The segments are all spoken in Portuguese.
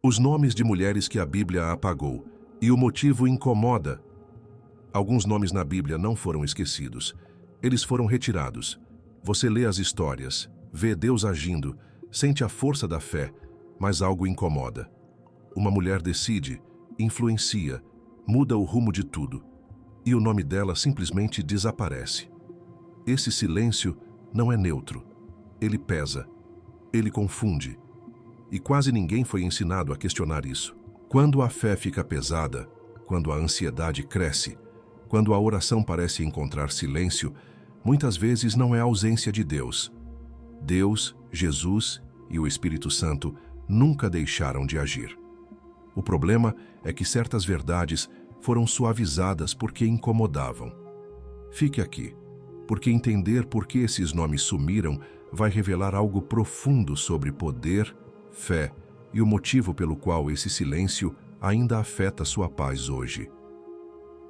Os nomes de mulheres que a Bíblia apagou, e o motivo incomoda. Alguns nomes na Bíblia não foram esquecidos. Eles foram retirados. Você lê as histórias, vê Deus agindo, sente a força da fé, mas algo incomoda. Uma mulher decide, influencia, muda o rumo de tudo, e o nome dela simplesmente desaparece. Esse silêncio não é neutro. Ele pesa, ele confunde. E quase ninguém foi ensinado a questionar isso. Quando a fé fica pesada, quando a ansiedade cresce, quando a oração parece encontrar silêncio, muitas vezes não é a ausência de Deus. Deus, Jesus e o Espírito Santo nunca deixaram de agir. O problema é que certas verdades foram suavizadas porque incomodavam. Fique aqui, porque entender por que esses nomes sumiram vai revelar algo profundo sobre poder, fé e o motivo pelo qual esse silêncio ainda afeta sua paz hoje.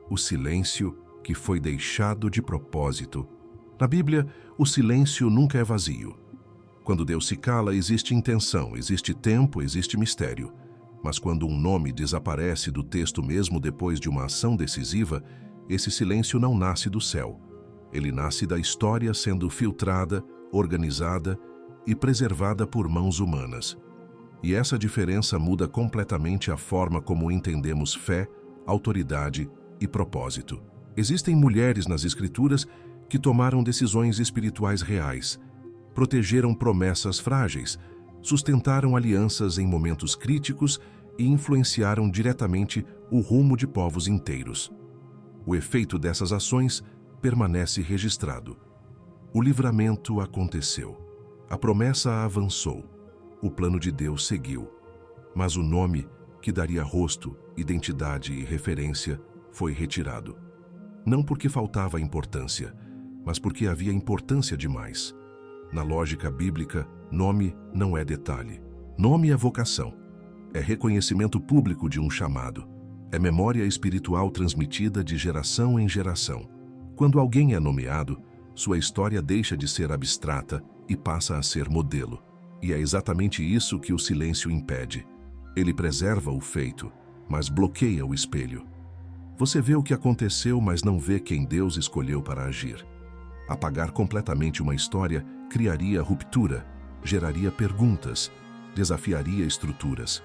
O silêncio que foi deixado de propósito. Na Bíblia, o silêncio nunca é vazio. Quando Deus se cala, existe intenção, existe tempo, existe mistério. Mas quando um nome desaparece do texto mesmo depois de uma ação decisiva, esse silêncio não nasce do céu. Ele nasce da história sendo filtrada, organizada e preservada por mãos humanas. E essa diferença muda completamente a forma como entendemos fé, autoridade e propósito. Existem mulheres nas Escrituras que tomaram decisões espirituais reais, protegeram promessas frágeis, sustentaram alianças em momentos críticos e influenciaram diretamente o rumo de povos inteiros. O efeito dessas ações permanece registrado. O livramento aconteceu. A promessa avançou. O plano de Deus seguiu. Mas o nome, que daria rosto, identidade e referência, foi retirado. Não porque faltava importância, mas porque havia importância demais. Na lógica bíblica, nome não é detalhe. Nome é vocação. É reconhecimento público de um chamado. É memória espiritual transmitida de geração em geração. Quando alguém é nomeado, sua história deixa de ser abstrata e passa a ser modelo. E é exatamente isso que o silêncio impede. Ele preserva o feito, mas bloqueia o espelho. Você vê o que aconteceu, mas não vê quem Deus escolheu para agir. Apagar completamente uma história criaria ruptura, geraria perguntas, desafiaria estruturas.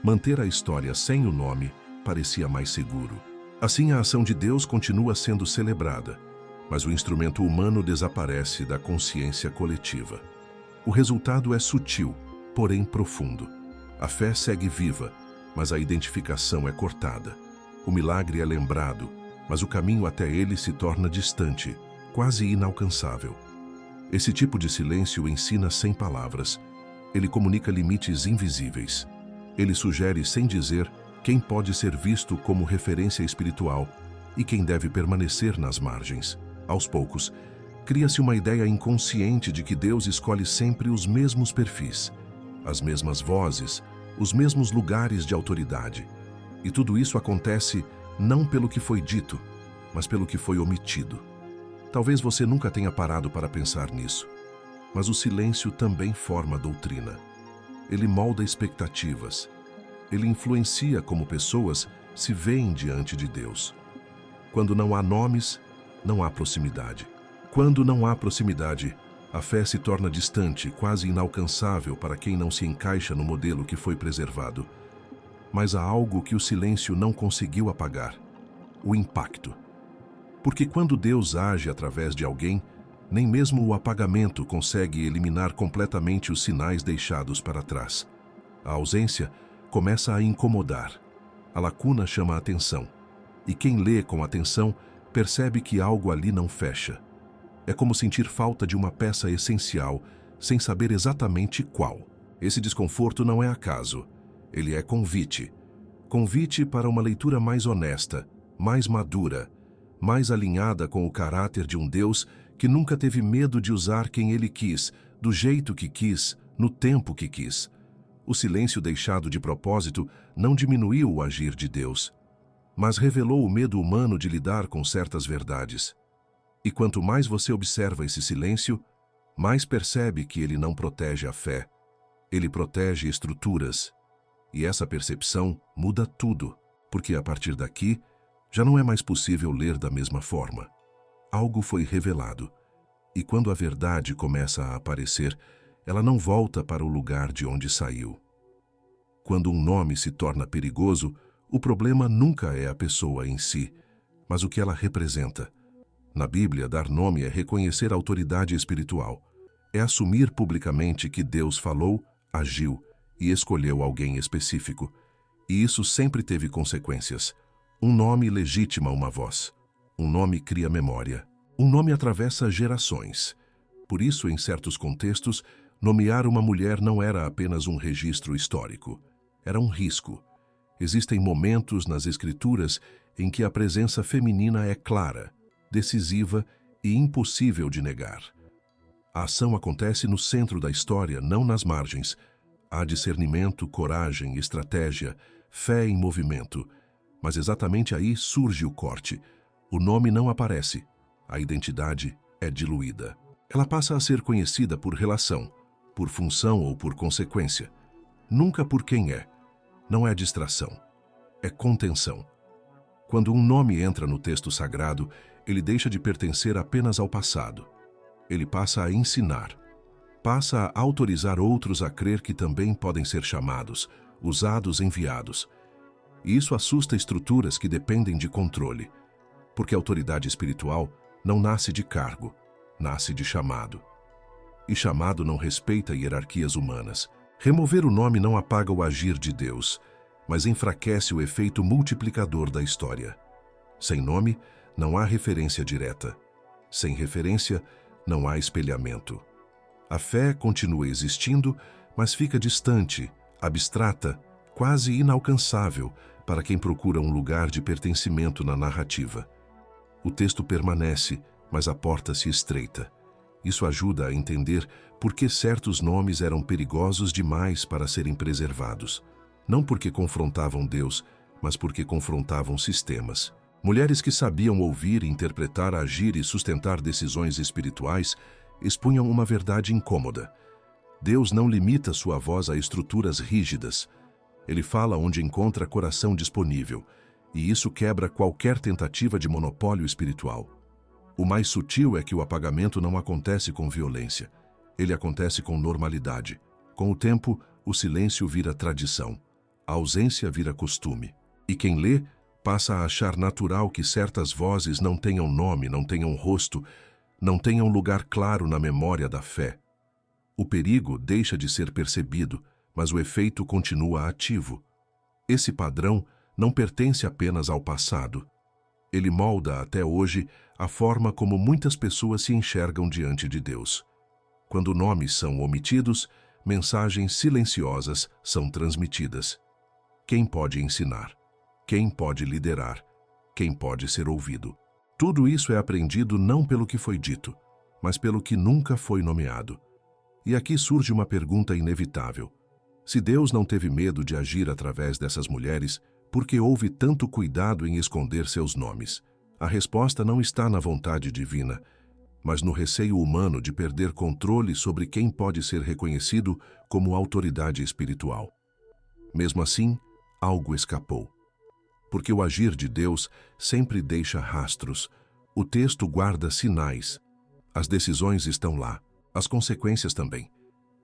Manter a história sem o nome parecia mais seguro. Assim, a ação de Deus continua sendo celebrada, mas o instrumento humano desaparece da consciência coletiva. O resultado é sutil, porém profundo. A fé segue viva, mas a identificação é cortada. O milagre é lembrado, mas o caminho até ele se torna distante, quase inalcançável. Esse tipo de silêncio ensina sem palavras. Ele comunica limites invisíveis. Ele sugere sem dizer quem pode ser visto como referência espiritual e quem deve permanecer nas margens. Aos poucos, cria-se uma ideia inconsciente de que Deus escolhe sempre os mesmos perfis, as mesmas vozes, os mesmos lugares de autoridade. E tudo isso acontece não pelo que foi dito, mas pelo que foi omitido. Talvez você nunca tenha parado para pensar nisso, mas o silêncio também forma doutrina. Ele molda expectativas. Ele influencia como pessoas se veem diante de Deus. Quando não há nomes, não há proximidade. Quando não há proximidade, a fé se torna distante, quase inalcançável para quem não se encaixa no modelo que foi preservado. Mas há algo que o silêncio não conseguiu apagar: o impacto. Porque quando Deus age através de alguém, nem mesmo o apagamento consegue eliminar completamente os sinais deixados para trás. A ausência começa a incomodar. A lacuna chama a atenção. E quem lê com atenção percebe que algo ali não fecha. É como sentir falta de uma peça essencial, sem saber exatamente qual. Esse desconforto não é acaso. Ele é convite. Convite para uma leitura mais honesta, mais madura, mais alinhada com o caráter de um Deus que nunca teve medo de usar quem ele quis, do jeito que quis, no tempo que quis. O silêncio deixado de propósito não diminuiu o agir de Deus, mas revelou o medo humano de lidar com certas verdades. E quanto mais você observa esse silêncio, mais percebe que ele não protege a fé. Ele protege estruturas. E essa percepção muda tudo, porque a partir daqui já não é mais possível ler da mesma forma. Algo foi revelado, e quando a verdade começa a aparecer, ela não volta para o lugar de onde saiu. Quando um nome se torna perigoso, o problema nunca é a pessoa em si, mas o que ela representa. Na Bíblia, dar nome é reconhecer a autoridade espiritual. É assumir publicamente que Deus falou, agiu e escolheu alguém específico. E isso sempre teve consequências. Um nome legitima uma voz. Um nome cria memória. Um nome atravessa gerações. Por isso, em certos contextos, nomear uma mulher não era apenas um registro histórico. Era um risco. Existem momentos nas Escrituras em que a presença feminina é clara, decisiva e impossível de negar. A ação acontece no centro da história, não nas margens. Há discernimento, coragem, estratégia, fé em movimento. Mas exatamente aí surge o corte. O nome não aparece. A identidade é diluída. Ela passa a ser conhecida por relação, por função ou por consequência. Nunca por quem é. Não é distração. É contenção. Quando um nome entra no texto sagrado, ele deixa de pertencer apenas ao passado. Ele passa a ensinar. Passa a autorizar outros a crer que também podem ser chamados, usados, enviados. E isso assusta estruturas que dependem de controle. Porque a autoridade espiritual não nasce de cargo, nasce de chamado. E chamado não respeita hierarquias humanas. Remover o nome não apaga o agir de Deus, mas enfraquece o efeito multiplicador da história. Sem nome, não há referência direta. Sem referência, não há espelhamento. A fé continua existindo, mas fica distante, abstrata, quase inalcançável para quem procura um lugar de pertencimento na narrativa. O texto permanece, mas a porta se estreita. Isso ajuda a entender por que certos nomes eram perigosos demais para serem preservados. Não porque confrontavam Deus, mas porque confrontavam sistemas. Mulheres que sabiam ouvir, interpretar, agir e sustentar decisões espirituais expunham uma verdade incômoda. Deus não limita sua voz a estruturas rígidas. Ele fala onde encontra coração disponível, e isso quebra qualquer tentativa de monopólio espiritual. O mais sutil é que o apagamento não acontece com violência. Ele acontece com normalidade. Com o tempo, o silêncio vira tradição. A ausência vira costume. E quem lê passa a achar natural que certas vozes não tenham nome, não tenham rosto, não tenham lugar claro na memória da fé. O perigo deixa de ser percebido, mas o efeito continua ativo. Esse padrão não pertence apenas ao passado. Ele molda até hoje a forma como muitas pessoas se enxergam diante de Deus. Quando nomes são omitidos, mensagens silenciosas são transmitidas. Quem pode ensinar? Quem pode liderar? Quem pode ser ouvido? Tudo isso é aprendido não pelo que foi dito, mas pelo que nunca foi nomeado. E aqui surge uma pergunta inevitável. Se Deus não teve medo de agir através dessas mulheres, por que houve tanto cuidado em esconder seus nomes? A resposta não está na vontade divina, mas no receio humano de perder controle sobre quem pode ser reconhecido como autoridade espiritual. Mesmo assim, algo escapou. Porque o agir de Deus sempre deixa rastros. O texto guarda sinais. As decisões estão lá, as consequências também.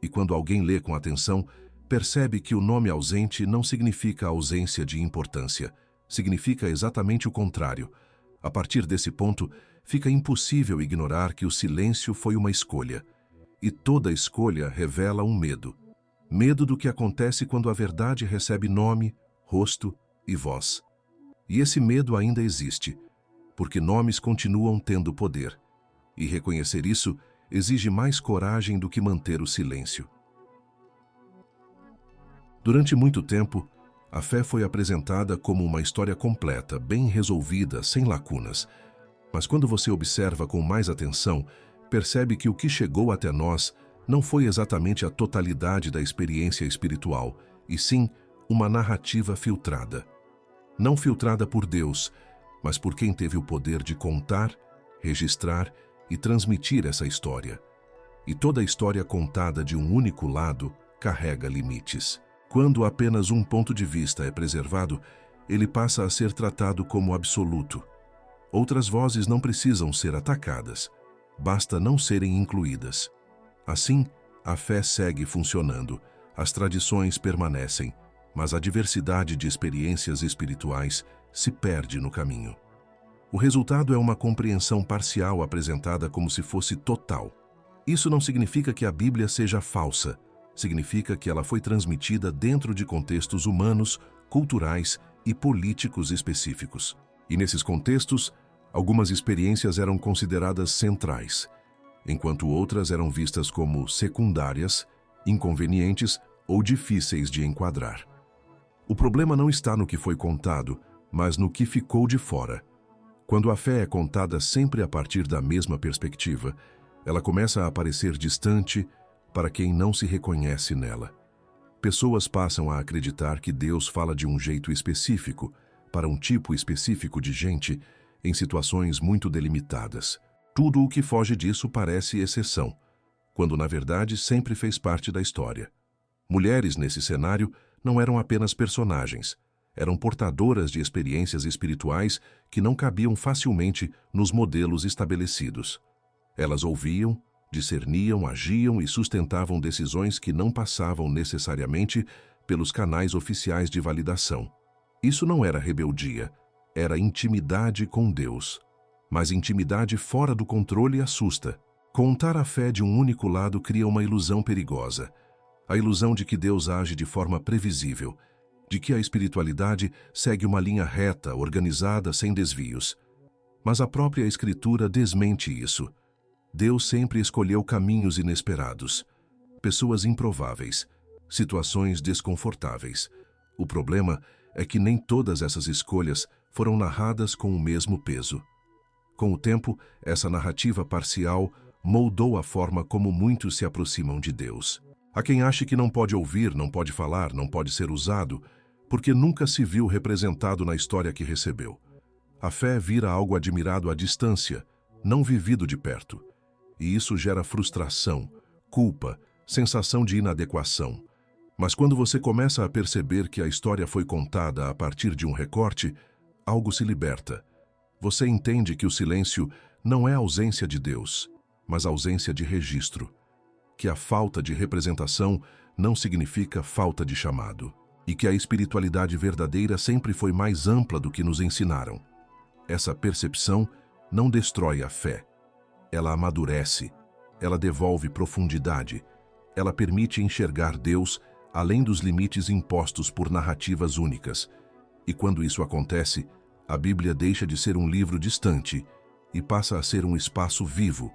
E quando alguém lê com atenção, percebe que o nome ausente não significa ausência de importância. Significa exatamente o contrário. A partir desse ponto, fica impossível ignorar que o silêncio foi uma escolha. E toda escolha revela um medo. Medo do que acontece quando a verdade recebe nome, rosto e voz. E esse medo ainda existe, porque nomes continuam tendo poder. E reconhecer isso exige mais coragem do que manter o silêncio. Durante muito tempo, a fé foi apresentada como uma história completa, bem resolvida, sem lacunas. Mas quando você observa com mais atenção, percebe que o que chegou até nós não foi exatamente a totalidade da experiência espiritual, e sim uma narrativa filtrada. Não filtrada por Deus, mas por quem teve o poder de contar, registrar e transmitir essa história. E toda a história contada de um único lado carrega limites. Quando apenas um ponto de vista é preservado, ele passa a ser tratado como absoluto. Outras vozes não precisam ser atacadas, basta não serem incluídas. Assim, a fé segue funcionando, as tradições permanecem, mas a diversidade de experiências espirituais se perde no caminho. O resultado é uma compreensão parcial apresentada como se fosse total. Isso não significa que a Bíblia seja falsa, significa que ela foi transmitida dentro de contextos humanos, culturais e políticos específicos. E nesses contextos, algumas experiências eram consideradas centrais, enquanto outras eram vistas como secundárias, inconvenientes ou difíceis de enquadrar. O problema não está no que foi contado, mas no que ficou de fora. Quando a fé é contada sempre a partir da mesma perspectiva, ela começa a parecer distante para quem não se reconhece nela. Pessoas passam a acreditar que Deus fala de um jeito específico, para um tipo específico de gente, em situações muito delimitadas. Tudo o que foge disso parece exceção, quando na verdade sempre fez parte da história. Mulheres nesse cenário não eram apenas personagens, eram portadoras de experiências espirituais que não cabiam facilmente nos modelos estabelecidos. Elas ouviam, discerniam, agiam e sustentavam decisões que não passavam necessariamente pelos canais oficiais de validação. Isso não era rebeldia, era intimidade com Deus. Mas intimidade fora do controle assusta. Contar a fé de um único lado cria uma ilusão perigosa. A ilusão de que Deus age de forma previsível, de que a espiritualidade segue uma linha reta, organizada, sem desvios. Mas a própria Escritura desmente isso. Deus sempre escolheu caminhos inesperados, pessoas improváveis, situações desconfortáveis. O problema é que nem todas essas escolhas foram narradas com o mesmo peso. Com o tempo, essa narrativa parcial moldou a forma como muitos se aproximam de Deus. Há quem ache que não pode ouvir, não pode falar, não pode ser usado, porque nunca se viu representado na história que recebeu. A fé vira algo admirado à distância, não vivido de perto. E isso gera frustração, culpa, sensação de inadequação. Mas quando você começa a perceber que a história foi contada a partir de um recorte, algo se liberta. Você entende que o silêncio não é ausência de Deus, mas ausência de registro. Que a falta de representação não significa falta de chamado. E que a espiritualidade verdadeira sempre foi mais ampla do que nos ensinaram. Essa percepção não destrói a fé. Ela amadurece, ela devolve profundidade, ela permite enxergar Deus além dos limites impostos por narrativas únicas. E quando isso acontece, a Bíblia deixa de ser um livro distante e passa a ser um espaço vivo,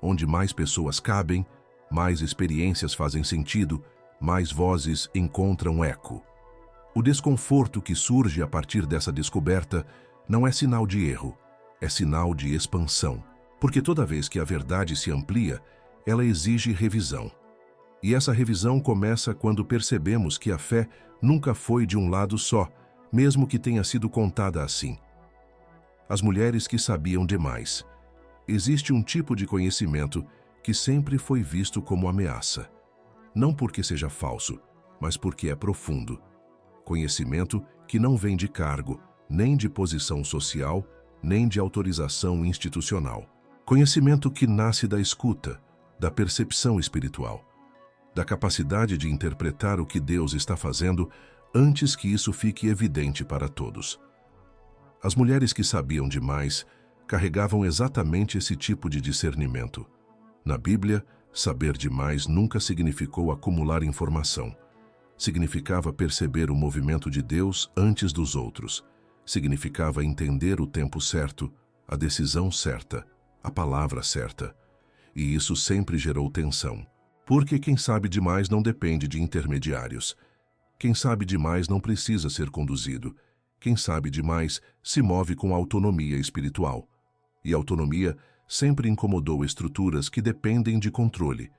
onde mais pessoas cabem, mais experiências fazem sentido, mais vozes encontram eco. O desconforto que surge a partir dessa descoberta não é sinal de erro, é sinal de expansão. Porque toda vez que a verdade se amplia, ela exige revisão. E essa revisão começa quando percebemos que a fé nunca foi de um lado só, mesmo que tenha sido contada assim. As mulheres que sabiam demais. Existe um tipo de conhecimento que sempre foi visto como ameaça. Não porque seja falso, mas porque é profundo. Conhecimento que não vem de cargo, nem de posição social, nem de autorização institucional. Conhecimento que nasce da escuta, da percepção espiritual, da capacidade de interpretar o que Deus está fazendo antes que isso fique evidente para todos. As mulheres que sabiam demais carregavam exatamente esse tipo de discernimento. Na Bíblia, saber demais nunca significou acumular informação. Significava perceber o movimento de Deus antes dos outros. Significava entender o tempo certo, a decisão certa, a palavra certa. E isso sempre gerou tensão. Porque quem sabe demais não depende de intermediários. Quem sabe demais não precisa ser conduzido. Quem sabe demais se move com autonomia espiritual. E autonomia sempre incomodou estruturas que dependem de controle.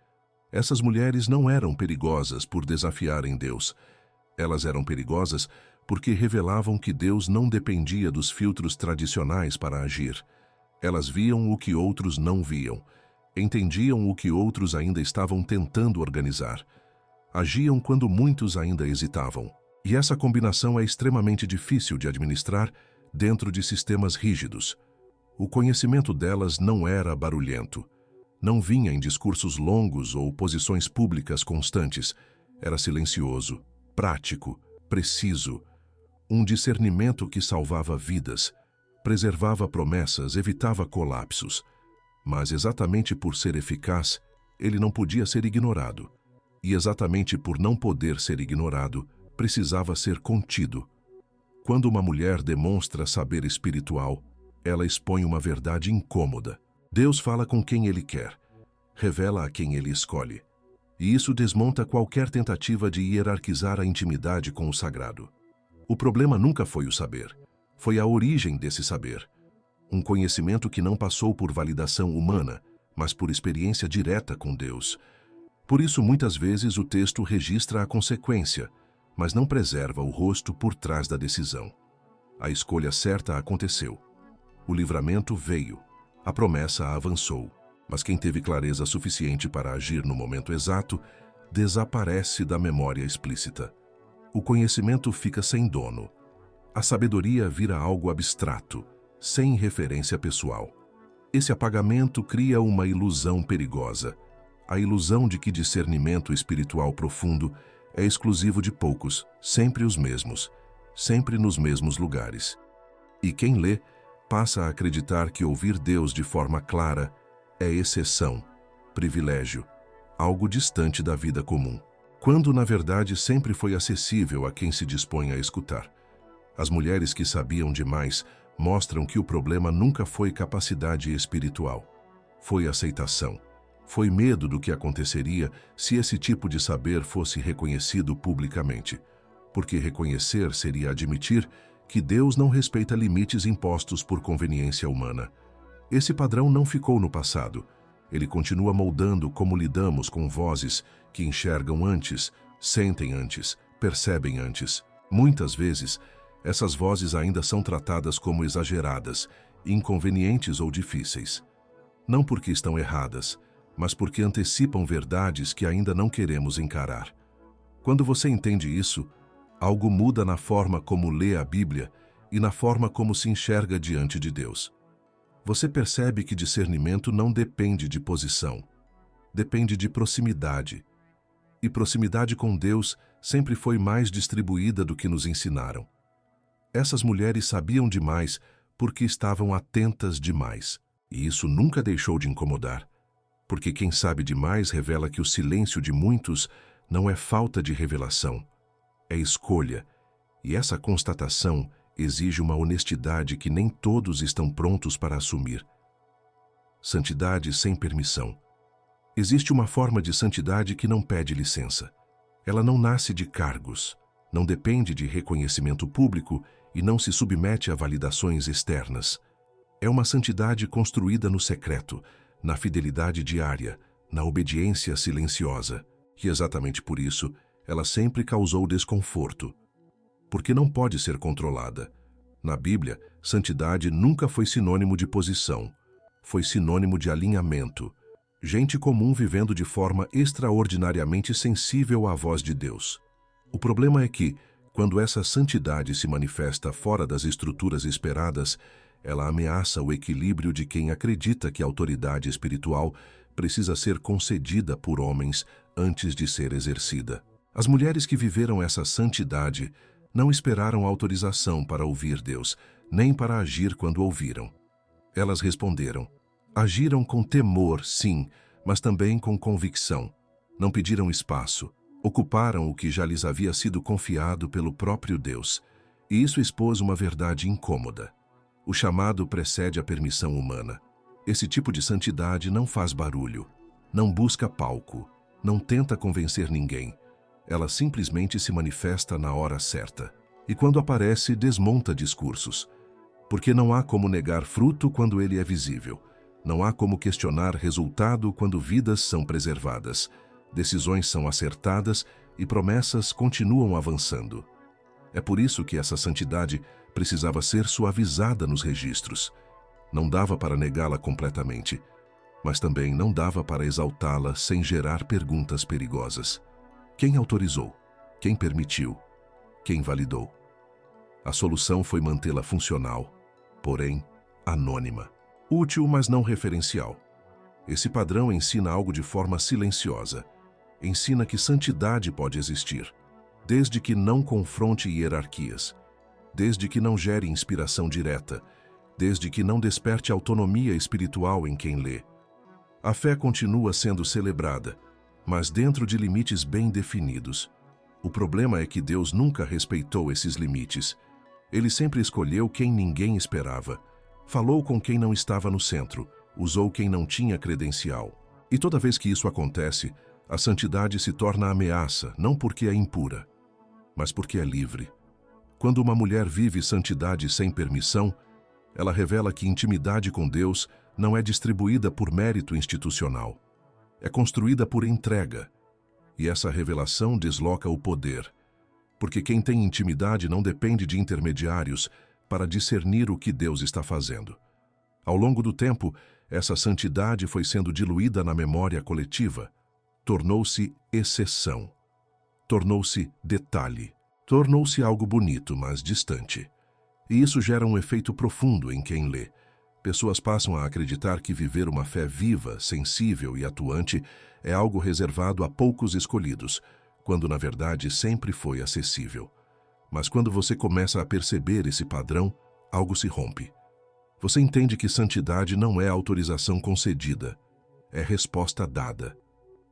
Essas mulheres não eram perigosas por desafiarem Deus. Elas eram perigosas porque revelavam que Deus não dependia dos filtros tradicionais para agir. Elas viam o que outros não viam. Entendiam o que outros ainda estavam tentando organizar. Agiam quando muitos ainda hesitavam. E essa combinação é extremamente difícil de administrar dentro de sistemas rígidos. O conhecimento delas não era barulhento. Não vinha em discursos longos ou posições públicas constantes. Era silencioso, prático, preciso. Um discernimento que salvava vidas, preservava promessas, evitava colapsos. Mas exatamente por ser eficaz, ele não podia ser ignorado. E exatamente por não poder ser ignorado, precisava ser contido. Quando uma mulher demonstra saber espiritual, ela expõe uma verdade incômoda. Deus fala com quem Ele quer, revela a quem Ele escolhe. E isso desmonta qualquer tentativa de hierarquizar a intimidade com o sagrado. O problema nunca foi o saber, foi a origem desse saber. Um conhecimento que não passou por validação humana, mas por experiência direta com Deus. Por isso, muitas vezes, o texto registra a consequência, mas não preserva o rosto por trás da decisão. A escolha certa aconteceu. O livramento veio. A promessa avançou. Mas quem teve clareza suficiente para agir no momento exato, desaparece da memória explícita. O conhecimento fica sem dono. A sabedoria vira algo abstrato, sem referência pessoal. Esse apagamento cria uma ilusão perigosa. A ilusão de que discernimento espiritual profundo é exclusivo de poucos, sempre os mesmos, sempre nos mesmos lugares. E quem lê passa a acreditar que ouvir Deus de forma clara é exceção, privilégio, algo distante da vida comum, quando na verdade sempre foi acessível a quem se dispõe a escutar. As mulheres que sabiam demais mostram que o problema nunca foi capacidade espiritual, foi aceitação. Foi medo do que aconteceria se esse tipo de saber fosse reconhecido publicamente, porque reconhecer seria admitir que Deus não respeita limites impostos por conveniência humana. Esse padrão não ficou no passado. Ele continua moldando como lidamos com vozes que enxergam antes, sentem antes, percebem antes. Muitas vezes, essas vozes ainda são tratadas como exageradas, inconvenientes ou difíceis. Não porque estão erradas, mas porque antecipam verdades que ainda não queremos encarar. Quando você entende isso, algo muda na forma como lê a Bíblia e na forma como se enxerga diante de Deus. Você percebe que discernimento não depende de posição, depende de proximidade. E proximidade com Deus sempre foi mais distribuída do que nos ensinaram. Essas mulheres sabiam demais porque estavam atentas demais, e isso nunca deixou de incomodar. Porque quem sabe demais revela que o silêncio de muitos não é falta de revelação, é escolha, e essa constatação exige uma honestidade que nem todos estão prontos para assumir. Santidade sem permissão. Existe uma forma de santidade que não pede licença. Ela não nasce de cargos, não depende de reconhecimento público e não se submete a validações externas. É uma santidade construída no secreto, na fidelidade diária, na obediência silenciosa. E exatamente por isso, ela sempre causou desconforto. Porque não pode ser controlada. Na Bíblia, santidade nunca foi sinônimo de posição. Foi sinônimo de alinhamento. Gente comum vivendo de forma extraordinariamente sensível à voz de Deus. O problema é que, quando essa santidade se manifesta fora das estruturas esperadas, ela ameaça o equilíbrio de quem acredita que a autoridade espiritual precisa ser concedida por homens antes de ser exercida. As mulheres que viveram essa santidade não esperaram autorização para ouvir Deus, nem para agir quando ouviram. Elas responderam. Agiram com temor, sim, mas também com convicção. Não pediram espaço. Ocuparam o que já lhes havia sido confiado pelo próprio Deus. E isso expôs uma verdade incômoda. O chamado precede a permissão humana. Esse tipo de santidade não faz barulho, não busca palco, não tenta convencer ninguém. Ela simplesmente se manifesta na hora certa. E quando aparece, desmonta discursos. Porque não há como negar fruto quando ele é visível. Não há como questionar resultado quando vidas são preservadas. Decisões são acertadas e promessas continuam avançando. É por isso que essa santidade precisava ser suavizada nos registros. Não dava para negá-la completamente, mas também não dava para exaltá-la sem gerar perguntas perigosas. Quem autorizou? Quem permitiu? Quem validou? A solução foi mantê-la funcional, porém anônima. Útil, mas não referencial. Esse padrão ensina algo de forma silenciosa. Ensina que santidade pode existir, desde que não confronte hierarquias, desde que não gere inspiração direta, desde que não desperte autonomia espiritual em quem lê. A fé continua sendo celebrada, mas dentro de limites bem definidos. O problema é que Deus nunca respeitou esses limites. Ele sempre escolheu quem ninguém esperava, falou com quem não estava no centro, usou quem não tinha credencial. E toda vez que isso acontece, a santidade se torna ameaça, não porque é impura, mas porque é livre. Quando uma mulher vive santidade sem permissão, ela revela que intimidade com Deus não é distribuída por mérito institucional. É construída por entrega. E essa revelação desloca o poder, porque quem tem intimidade não depende de intermediários para discernir o que Deus está fazendo. Ao longo do tempo, essa santidade foi sendo diluída na memória coletiva, tornou-se exceção, tornou-se detalhe, tornou-se algo bonito, mas distante. E isso gera um efeito profundo em quem lê. Pessoas passam a acreditar que viver uma fé viva, sensível e atuante é algo reservado a poucos escolhidos, quando na verdade sempre foi acessível. Mas quando você começa a perceber esse padrão, algo se rompe. Você entende que santidade não é autorização concedida, é resposta dada.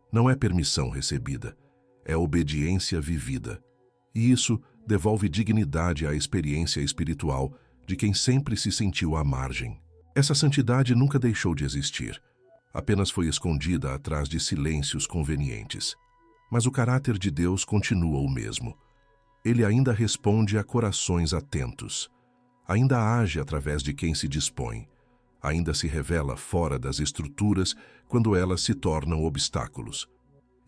Não é permissão recebida, é obediência vivida. E isso devolve dignidade à experiência espiritual de quem sempre se sentiu à margem. Essa santidade nunca deixou de existir, apenas foi escondida atrás de silêncios convenientes. Mas o caráter de Deus continua o mesmo. Ele ainda responde a corações atentos, ainda age através de quem se dispõe, ainda se revela fora das estruturas quando elas se tornam obstáculos.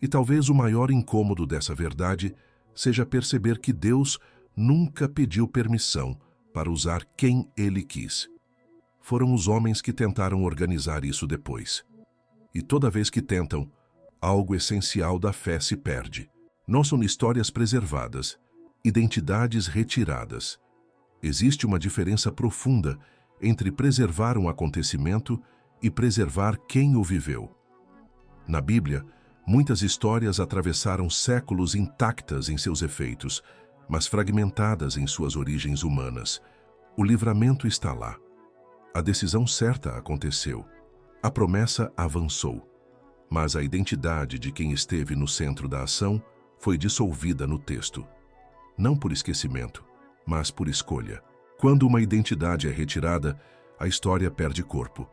E talvez o maior incômodo dessa verdade seja perceber que Deus nunca pediu permissão para usar quem Ele quis. Foram os homens que tentaram organizar isso depois. E toda vez que tentam, algo essencial da fé se perde. Não são histórias preservadas, identidades retiradas. Existe uma diferença profunda entre preservar um acontecimento e preservar quem o viveu. Na Bíblia, muitas histórias atravessaram séculos intactas em seus efeitos, mas fragmentadas em suas origens humanas. O livramento está lá. A decisão certa aconteceu. A promessa avançou. Mas a identidade de quem esteve no centro da ação foi dissolvida no texto. Não por esquecimento, mas por escolha. Quando uma identidade é retirada, a história perde corpo.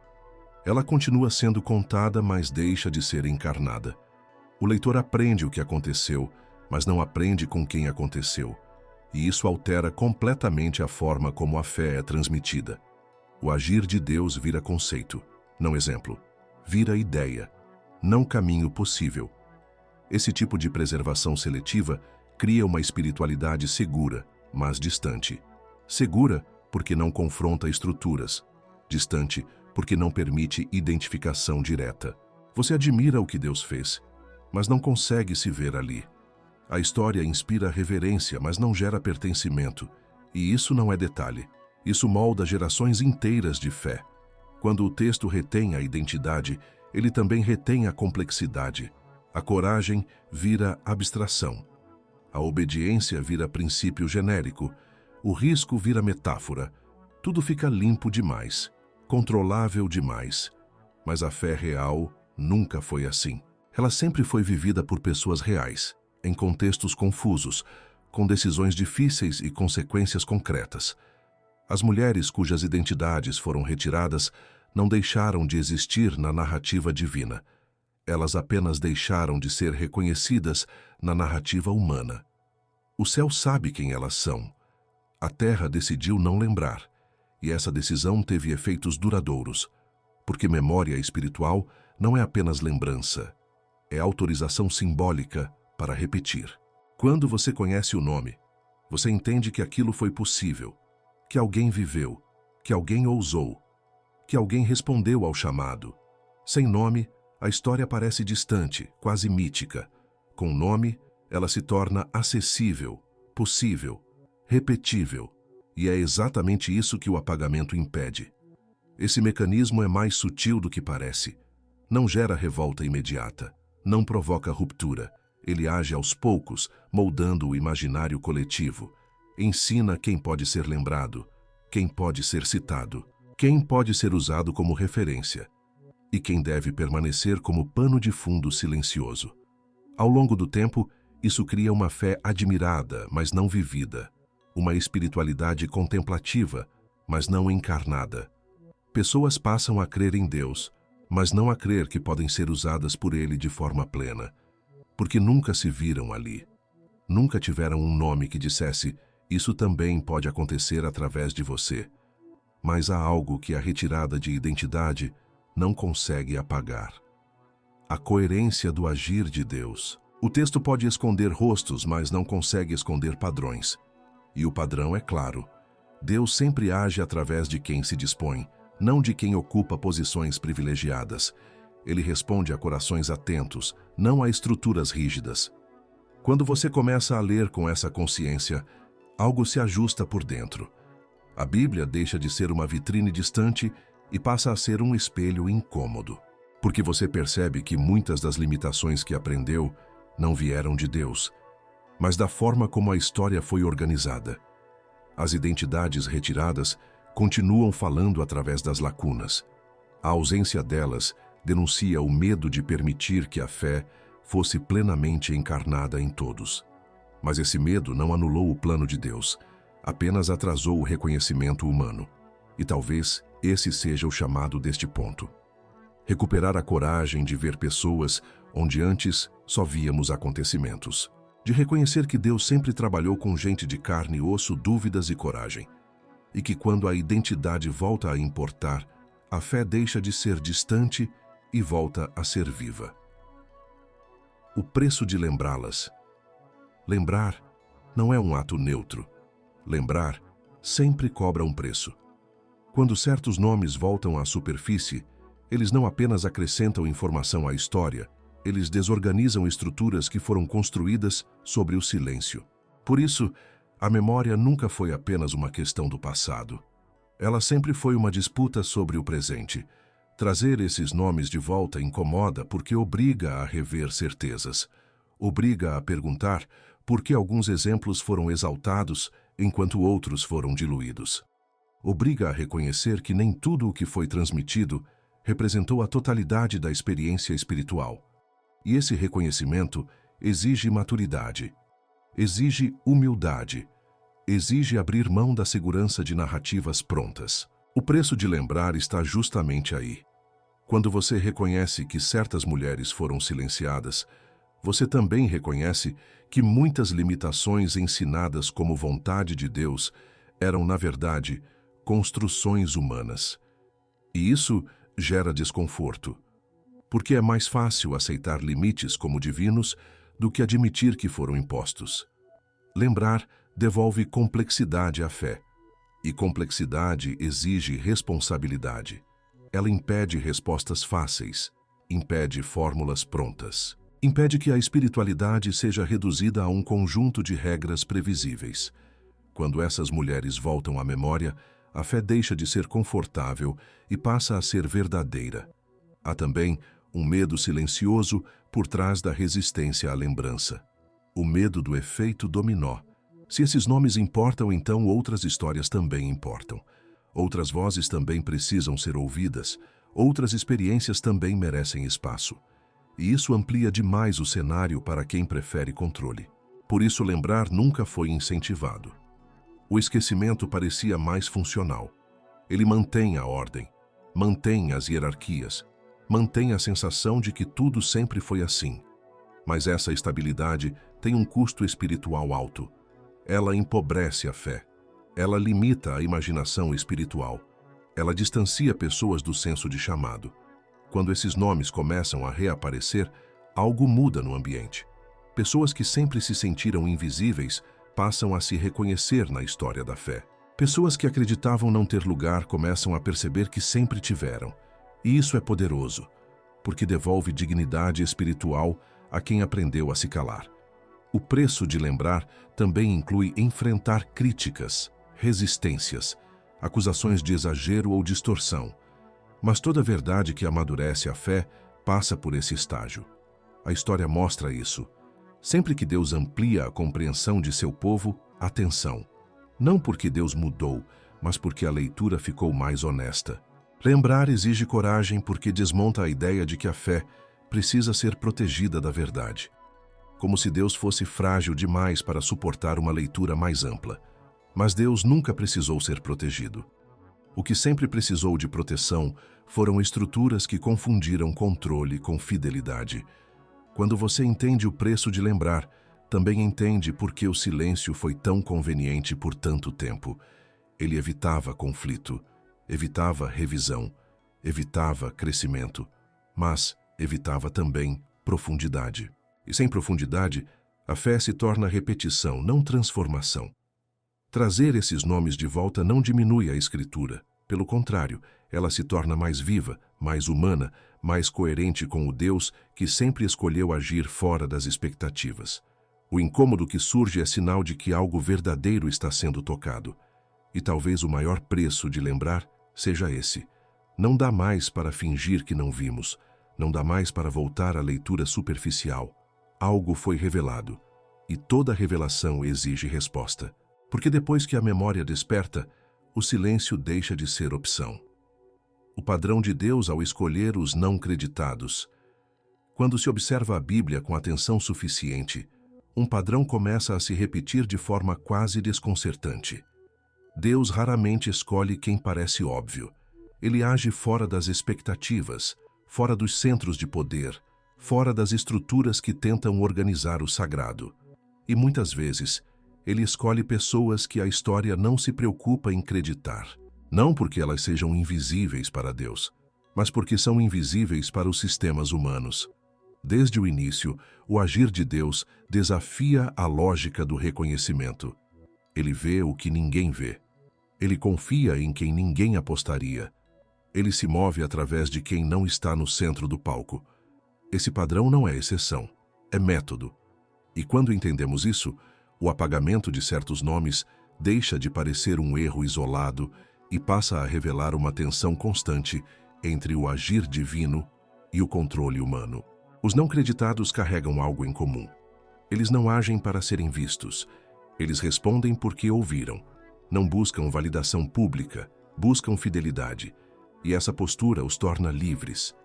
Ela continua sendo contada, mas deixa de ser encarnada. O leitor aprende o que aconteceu, mas não aprende com quem aconteceu. E isso altera completamente a forma como a fé é transmitida. O agir de Deus vira conceito, não exemplo. Vira ideia, não caminho possível. Esse tipo de preservação seletiva cria uma espiritualidade segura, mas distante. Segura porque não confronta estruturas. Distante porque não permite identificação direta. Você admira o que Deus fez, mas não consegue se ver ali. A história inspira reverência, mas não gera pertencimento. E isso não é detalhe. Isso molda gerações inteiras de fé. Quando o texto retém a identidade, ele também retém a complexidade. A coragem vira abstração. A obediência vira princípio genérico. O risco vira metáfora. Tudo fica limpo demais, controlável demais. Mas a fé real nunca foi assim. Ela sempre foi vivida por pessoas reais, em contextos confusos, com decisões difíceis e consequências concretas. As mulheres cujas identidades foram retiradas não deixaram de existir na narrativa divina. Elas apenas deixaram de ser reconhecidas na narrativa humana. O céu sabe quem elas são. A terra decidiu não lembrar, e essa decisão teve efeitos duradouros, porque memória espiritual não é apenas lembrança, é autorização simbólica para repetir. Quando você conhece o nome, você entende que aquilo foi possível, que alguém viveu, que alguém ousou, que alguém respondeu ao chamado. Sem nome, a história parece distante, quase mítica. Com nome, ela se torna acessível, possível, repetível, e é exatamente isso que o apagamento impede. Esse mecanismo é mais sutil do que parece. Não gera revolta imediata, não provoca ruptura. Ele age aos poucos, moldando o imaginário coletivo. Ensina quem pode ser lembrado, quem pode ser citado, quem pode ser usado como referência e quem deve permanecer como pano de fundo silencioso. Ao longo do tempo, isso cria uma fé admirada, mas não vivida, uma espiritualidade contemplativa, mas não encarnada. Pessoas passam a crer em Deus, mas não a crer que podem ser usadas por Ele de forma plena, porque nunca se viram ali. Nunca tiveram um nome que dissesse: isso também pode acontecer através de você. Mas há algo que a retirada de identidade não consegue apagar: a coerência do agir de Deus. O texto pode esconder rostos, mas não consegue esconder padrões. E o padrão é claro: Deus sempre age através de quem se dispõe, não de quem ocupa posições privilegiadas. Ele responde a corações atentos, não a estruturas rígidas. Quando você começa a ler com essa consciência, algo se ajusta por dentro. A Bíblia deixa de ser uma vitrine distante e passa a ser um espelho incômodo, porque você percebe que muitas das limitações que aprendeu não vieram de Deus, mas da forma como a história foi organizada. As identidades retiradas continuam falando através das lacunas. A ausência delas denuncia o medo de permitir que a fé fosse plenamente encarnada em todos. Mas esse medo não anulou o plano de Deus, apenas atrasou o reconhecimento humano. E talvez esse seja o chamado deste ponto: recuperar a coragem de ver pessoas onde antes só víamos acontecimentos. De reconhecer que Deus sempre trabalhou com gente de carne e osso, dúvidas e coragem. E que quando a identidade volta a importar, a fé deixa de ser distante e volta a ser viva. O preço de lembrá-las. Lembrar não é um ato neutro. Lembrar sempre cobra um preço. Quando certos nomes voltam à superfície, eles não apenas acrescentam informação à história, eles desorganizam estruturas que foram construídas sobre o silêncio. Por isso, a memória nunca foi apenas uma questão do passado. Ela sempre foi uma disputa sobre o presente. Trazer esses nomes de volta incomoda porque obriga a rever certezas. Obriga a perguntar por que alguns exemplos foram exaltados enquanto outros foram diluídos. Obriga a reconhecer que nem tudo o que foi transmitido representou a totalidade da experiência espiritual. E esse reconhecimento exige maturidade, exige humildade, exige abrir mão da segurança de narrativas prontas. O preço de lembrar está justamente aí. Quando você reconhece que certas mulheres foram silenciadas, você também reconhece que muitas limitações ensinadas como vontade de Deus eram, na verdade, construções humanas. E isso gera desconforto, porque é mais fácil aceitar limites como divinos do que admitir que foram impostos. Lembrar devolve complexidade à fé, e complexidade exige responsabilidade. Ela impede respostas fáceis, impede fórmulas prontas, impede que a espiritualidade seja reduzida a um conjunto de regras previsíveis. Quando essas mulheres voltam à memória, a fé deixa de ser confortável e passa a ser verdadeira. Há também um medo silencioso por trás da resistência à lembrança. O medo do efeito dominó. Se esses nomes importam, então outras histórias também importam. Outras vozes também precisam ser ouvidas. Outras experiências também merecem espaço. E isso amplia demais o cenário para quem prefere controle. Por isso, lembrar nunca foi incentivado. O esquecimento parecia mais funcional. Ele mantém a ordem, mantém as hierarquias, mantém a sensação de que tudo sempre foi assim. Mas essa estabilidade tem um custo espiritual alto. Ela empobrece a fé. Ela limita a imaginação espiritual. Ela distancia pessoas do senso de chamado. Quando esses nomes começam a reaparecer, algo muda no ambiente. Pessoas que sempre se sentiram invisíveis passam a se reconhecer na história da fé. Pessoas que acreditavam não ter lugar começam a perceber que sempre tiveram. E isso é poderoso, porque devolve dignidade espiritual a quem aprendeu a se calar. O preço de lembrar também inclui enfrentar críticas, resistências, acusações de exagero ou distorção. Mas toda verdade que amadurece a fé passa por esse estágio. A história mostra isso. Sempre que Deus amplia a compreensão de seu povo, atenção. Não porque Deus mudou, mas porque a leitura ficou mais honesta. Lembrar exige coragem porque desmonta a ideia de que a fé precisa ser protegida da verdade. Como se Deus fosse frágil demais para suportar uma leitura mais ampla. Mas Deus nunca precisou ser protegido. O que sempre precisou de proteção foram estruturas que confundiram controle com fidelidade. Quando você entende o preço de lembrar, também entende por que o silêncio foi tão conveniente por tanto tempo. Ele evitava conflito, evitava revisão, evitava crescimento, mas evitava também profundidade. E sem profundidade, a fé se torna repetição, não transformação. Trazer esses nomes de volta não diminui a Escritura. Pelo contrário, ela se torna mais viva, mais humana, mais coerente com o Deus que sempre escolheu agir fora das expectativas. O incômodo que surge é sinal de que algo verdadeiro está sendo tocado. E talvez o maior preço de lembrar seja esse. Não dá mais para fingir que não vimos. Não dá mais para voltar à leitura superficial. Algo foi revelado. E toda revelação exige resposta. Porque depois que a memória desperta, o silêncio deixa de ser opção. O padrão de Deus ao escolher os não creditados. Quando se observa a Bíblia com atenção suficiente, um padrão começa a se repetir de forma quase desconcertante. Deus raramente escolhe quem parece óbvio. Ele age fora das expectativas, fora dos centros de poder, fora das estruturas que tentam organizar o sagrado. E muitas vezes, ele escolhe pessoas que a história não se preocupa em acreditar. Não porque elas sejam invisíveis para Deus, mas porque são invisíveis para os sistemas humanos. Desde o início, o agir de Deus desafia a lógica do reconhecimento. Ele vê o que ninguém vê. Ele confia em quem ninguém apostaria. Ele se move através de quem não está no centro do palco. Esse padrão não é exceção, é método. E quando entendemos isso, o apagamento de certos nomes deixa de parecer um erro isolado e passa a revelar uma tensão constante entre o agir divino e o controle humano. Os não creditados carregam algo em comum. Eles não agem para serem vistos. Eles respondem porque ouviram. Não buscam validação pública, buscam fidelidade. E essa postura os torna livres.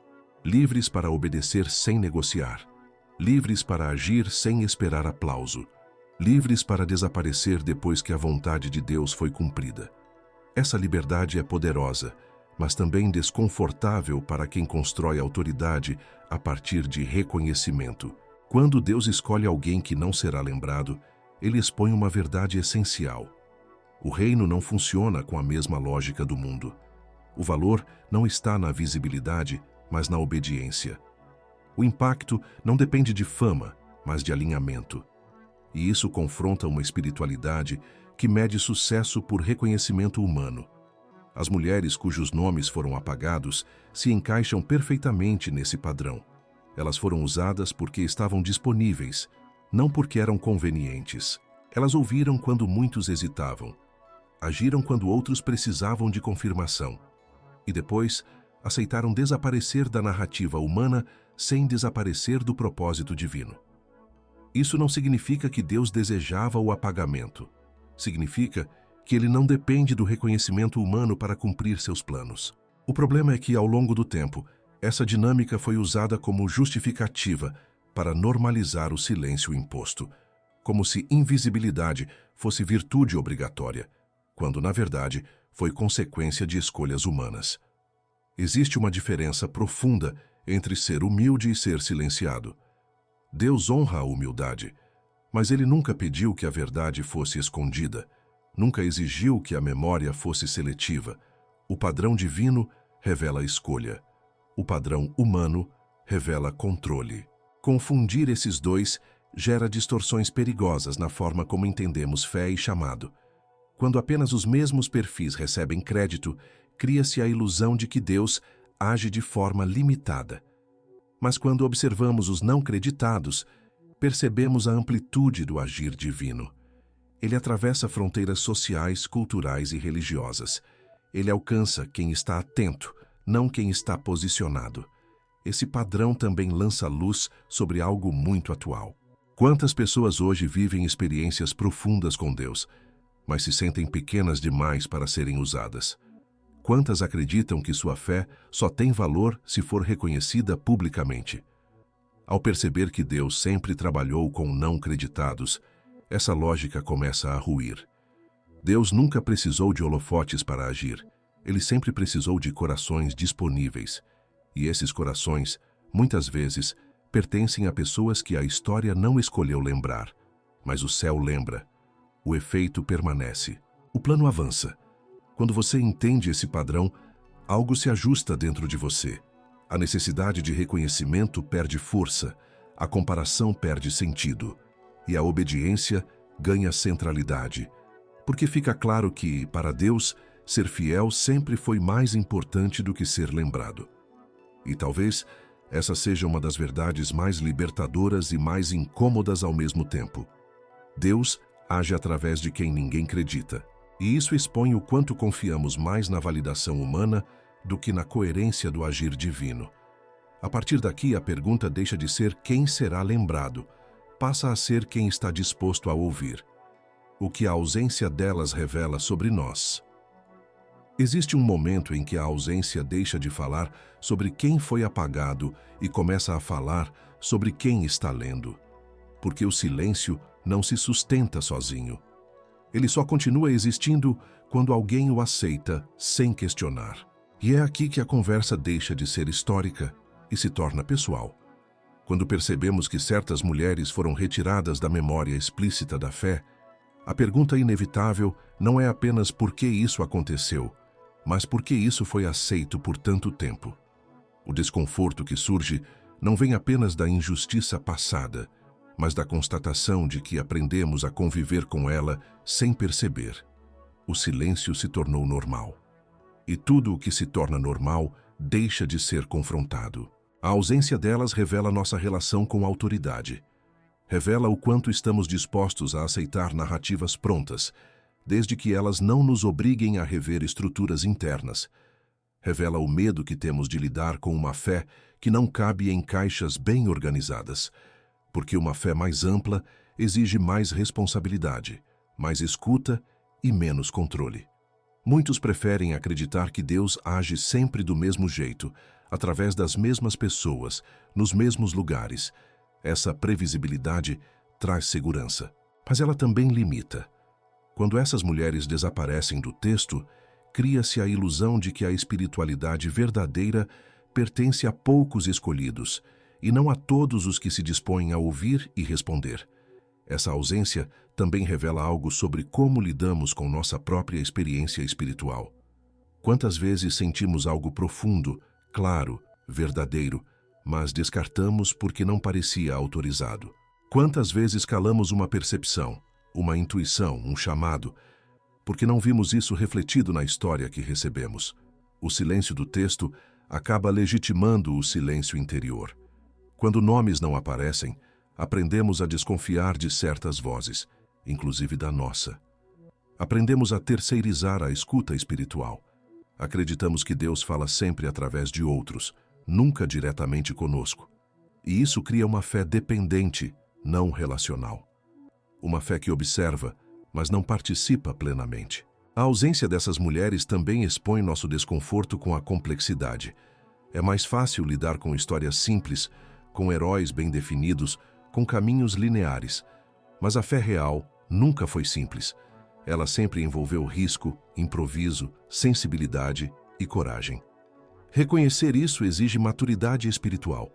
Livres para obedecer sem negociar. Livres para agir sem esperar aplauso. Livres para desaparecer depois que a vontade de Deus foi cumprida. Essa liberdade é poderosa, mas também desconfortável para quem constrói autoridade a partir de reconhecimento. Quando Deus escolhe alguém que não será lembrado, ele expõe uma verdade essencial. O reino não funciona com a mesma lógica do mundo. O valor não está na visibilidade, mas na obediência. O impacto não depende de fama, mas de alinhamento. E isso confronta uma espiritualidade que mede sucesso por reconhecimento humano. As mulheres cujos nomes foram apagados se encaixam perfeitamente nesse padrão. Elas foram usadas porque estavam disponíveis, não porque eram convenientes. Elas ouviram quando muitos hesitavam. Agiram quando outros precisavam de confirmação. E depois, aceitaram desaparecer da narrativa humana sem desaparecer do propósito divino. Isso não significa que Deus desejava o apagamento. Significa que ele não depende do reconhecimento humano para cumprir seus planos. O problema é que, ao longo do tempo, essa dinâmica foi usada como justificativa para normalizar o silêncio imposto, como se invisibilidade fosse virtude obrigatória, quando, na verdade, foi consequência de escolhas humanas. Existe uma diferença profunda entre ser humilde e ser silenciado. Deus honra a humildade, mas ele nunca pediu que a verdade fosse escondida, nunca exigiu que a memória fosse seletiva. O padrão divino revela escolha. O padrão humano revela controle. Confundir esses dois gera distorções perigosas na forma como entendemos fé e chamado. Quando apenas os mesmos perfis recebem crédito, cria-se a ilusão de que Deus age de forma limitada. Mas quando observamos os não creditados, percebemos a amplitude do agir divino. Ele atravessa fronteiras sociais, culturais e religiosas. Ele alcança quem está atento, não quem está posicionado. Esse padrão também lança luz sobre algo muito atual. Quantas pessoas hoje vivem experiências profundas com Deus, mas se sentem pequenas demais para serem usadas? Quantas acreditam que sua fé só tem valor se for reconhecida publicamente? Ao perceber que Deus sempre trabalhou com não creditados, essa lógica começa a ruir. Deus nunca precisou de holofotes para agir. Ele sempre precisou de corações disponíveis. E esses corações, muitas vezes, pertencem a pessoas que a história não escolheu lembrar. Mas o céu lembra. O efeito permanece. O plano avança. Quando você entende esse padrão, algo se ajusta dentro de você. A necessidade de reconhecimento perde força, a comparação perde sentido, e a obediência ganha centralidade. Porque fica claro que, para Deus, ser fiel sempre foi mais importante do que ser lembrado. E talvez essa seja uma das verdades mais libertadoras e mais incômodas ao mesmo tempo. Deus age através de quem ninguém acredita, e isso expõe o quanto confiamos mais na validação humana do que na coerência do agir divino. A partir daqui, a pergunta deixa de ser quem será lembrado, passa a ser quem está disposto a ouvir. O que a ausência delas revela sobre nós. Existe um momento em que a ausência deixa de falar sobre quem foi apagado e começa a falar sobre quem está lendo. Porque o silêncio não se sustenta sozinho. Ele só continua existindo quando alguém o aceita sem questionar. E é aqui que a conversa deixa de ser histórica e se torna pessoal. Quando percebemos que certas mulheres foram retiradas da memória explícita da fé, a pergunta inevitável não é apenas por que isso aconteceu, mas por que isso foi aceito por tanto tempo. O desconforto que surge não vem apenas da injustiça passada, mas da constatação de que aprendemos a conviver com ela sem perceber. O silêncio se tornou normal. E tudo o que se torna normal deixa de ser confrontado. A ausência delas revela nossa relação com a autoridade. Revela o quanto estamos dispostos a aceitar narrativas prontas, desde que elas não nos obriguem a rever estruturas internas. Revela o medo que temos de lidar com uma fé que não cabe em caixas bem organizadas, porque uma fé mais ampla exige mais responsabilidade, mais escuta e menos controle. Muitos preferem acreditar que Deus age sempre do mesmo jeito, através das mesmas pessoas, nos mesmos lugares. Essa previsibilidade traz segurança, mas ela também limita. Quando essas mulheres desaparecem do texto, cria-se a ilusão de que a espiritualidade verdadeira pertence a poucos escolhidos, e não a todos os que se dispõem a ouvir e responder. Essa ausência também revela algo sobre como lidamos com nossa própria experiência espiritual. Quantas vezes sentimos algo profundo, claro, verdadeiro, mas descartamos porque não parecia autorizado? Quantas vezes calamos uma percepção, uma intuição, um chamado, porque não vimos isso refletido na história que recebemos? O silêncio do texto acaba legitimando o silêncio interior. Quando nomes não aparecem, aprendemos a desconfiar de certas vozes, inclusive da nossa. Aprendemos a terceirizar a escuta espiritual. Acreditamos que Deus fala sempre através de outros, nunca diretamente conosco. E isso cria uma fé dependente, não relacional. Uma fé que observa, mas não participa plenamente. A ausência dessas mulheres também expõe nosso desconforto com a complexidade. É mais fácil lidar com histórias simples, com heróis bem definidos, com caminhos lineares. Mas a fé real nunca foi simples. Ela sempre envolveu risco, improviso, sensibilidade e coragem. Reconhecer isso exige maturidade espiritual.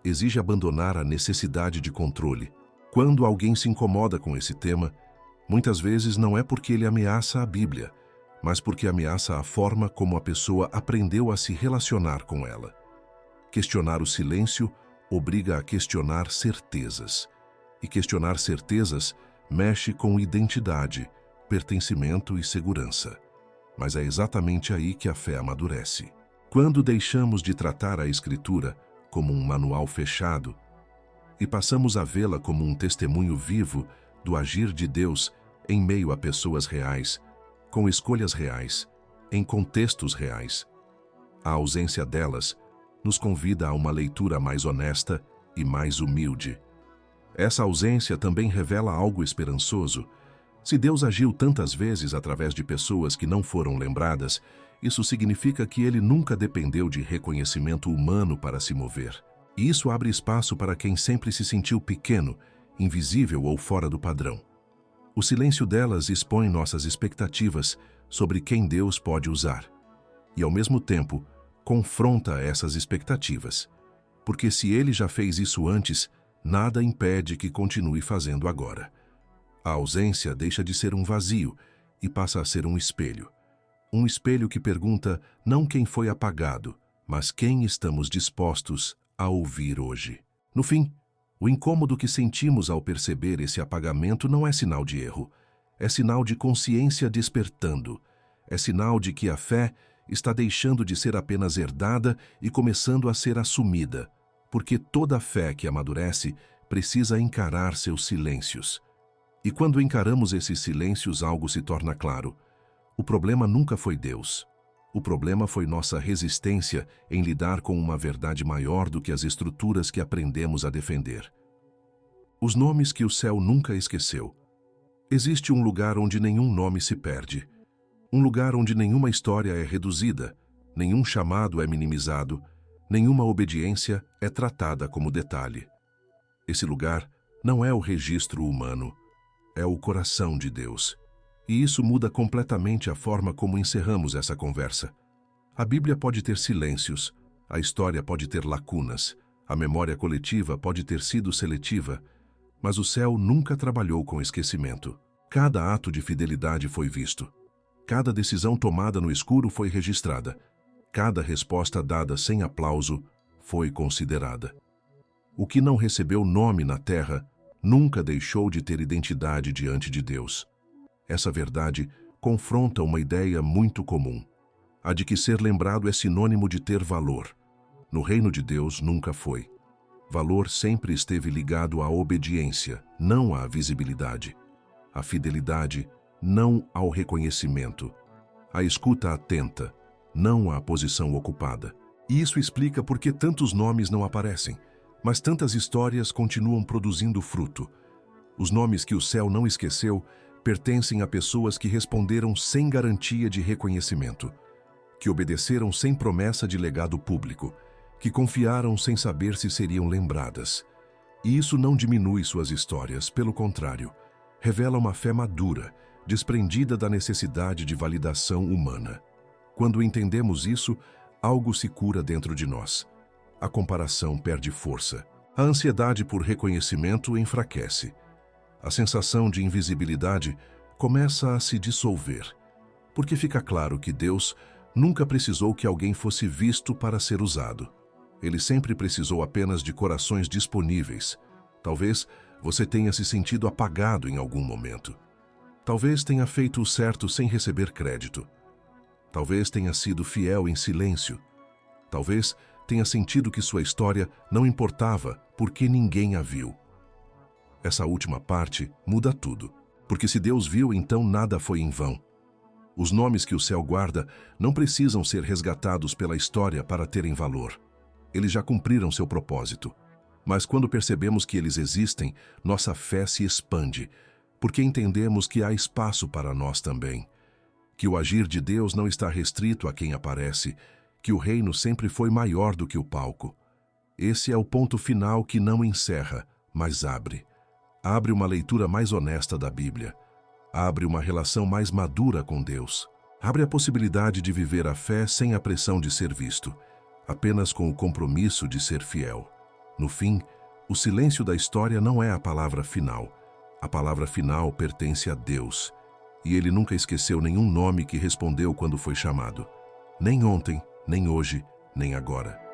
Exige abandonar a necessidade de controle. Quando alguém se incomoda com esse tema, muitas vezes não é porque ele ameaça a Bíblia, mas porque ameaça a forma como a pessoa aprendeu a se relacionar com ela. Questionar o silêncio obriga a questionar certezas. E questionar certezas mexe com identidade, pertencimento e segurança. Mas é exatamente aí que a fé amadurece. Quando deixamos de tratar a Escritura como um manual fechado e passamos a vê-la como um testemunho vivo do agir de Deus em meio a pessoas reais, com escolhas reais, em contextos reais. A ausência delas nos convida a uma leitura mais honesta e mais humilde. Essa ausência também revela algo esperançoso. Se Deus agiu tantas vezes através de pessoas que não foram lembradas, isso significa que ele nunca dependeu de reconhecimento humano para se mover. E isso abre espaço para quem sempre se sentiu pequeno, invisível ou fora do padrão. O silêncio delas expõe nossas expectativas sobre quem Deus pode usar. E, ao mesmo tempo, confronta essas expectativas. Porque se ele já fez isso antes, nada impede que continue fazendo agora. A ausência deixa de ser um vazio e passa a ser um espelho. Um espelho que pergunta não quem foi apagado, mas quem estamos dispostos a ouvir hoje. No fim, o incômodo que sentimos ao perceber esse apagamento não é sinal de erro, é sinal de consciência despertando, é sinal de que a fé está deixando de ser apenas herdada e começando a ser assumida, porque toda fé que amadurece precisa encarar seus silêncios. E quando encaramos esses silêncios, algo se torna claro. O problema nunca foi Deus. O problema foi nossa resistência em lidar com uma verdade maior do que as estruturas que aprendemos a defender. Os nomes que o céu nunca esqueceu. Existe um lugar onde nenhum nome se perde. Um lugar onde nenhuma história é reduzida, nenhum chamado é minimizado, nenhuma obediência é tratada como detalhe. Esse lugar não é o registro humano, é o coração de Deus. E isso muda completamente a forma como encerramos essa conversa. A Bíblia pode ter silêncios, a história pode ter lacunas, a memória coletiva pode ter sido seletiva, mas o céu nunca trabalhou com esquecimento. Cada ato de fidelidade foi visto. Cada decisão tomada no escuro foi registrada. Cada resposta dada sem aplauso foi considerada. O que não recebeu nome na terra nunca deixou de ter identidade diante de Deus. Essa verdade confronta uma ideia muito comum, a de que ser lembrado é sinônimo de ter valor. No reino de Deus nunca foi. Valor sempre esteve ligado à obediência, não à visibilidade. À fidelidade, não ao reconhecimento. À escuta atenta, não à posição ocupada. E isso explica por que tantos nomes não aparecem, mas tantas histórias continuam produzindo fruto. Os nomes que o céu não esqueceu pertencem a pessoas que responderam sem garantia de reconhecimento, que obedeceram sem promessa de legado público, que confiaram sem saber se seriam lembradas. E isso não diminui suas histórias, pelo contrário, revela uma fé madura, desprendida da necessidade de validação humana. Quando entendemos isso, algo se cura dentro de nós. A comparação perde força. A ansiedade por reconhecimento enfraquece. A sensação de invisibilidade começa a se dissolver, porque fica claro que Deus nunca precisou que alguém fosse visto para ser usado. Ele sempre precisou apenas de corações disponíveis. Talvez você tenha se sentido apagado em algum momento. Talvez tenha feito o certo sem receber crédito. Talvez tenha sido fiel em silêncio. Talvez tenha sentido que sua história não importava porque ninguém a viu. Essa última parte muda tudo, porque se Deus viu, então nada foi em vão. Os nomes que o céu guarda não precisam ser resgatados pela história para terem valor. Eles já cumpriram seu propósito. Mas quando percebemos que eles existem, nossa fé se expande, porque entendemos que há espaço para nós também. Que o agir de Deus não está restrito a quem aparece, que o reino sempre foi maior do que o palco. Esse é o ponto final que não encerra, mas abre. Abre uma leitura mais honesta da Bíblia. Abre uma relação mais madura com Deus. Abre a possibilidade de viver a fé sem a pressão de ser visto, apenas com o compromisso de ser fiel. No fim, o silêncio da história não é a palavra final. A palavra final pertence a Deus. E Ele nunca esqueceu nenhum nome que respondeu quando foi chamado. Nem ontem, nem hoje, nem agora.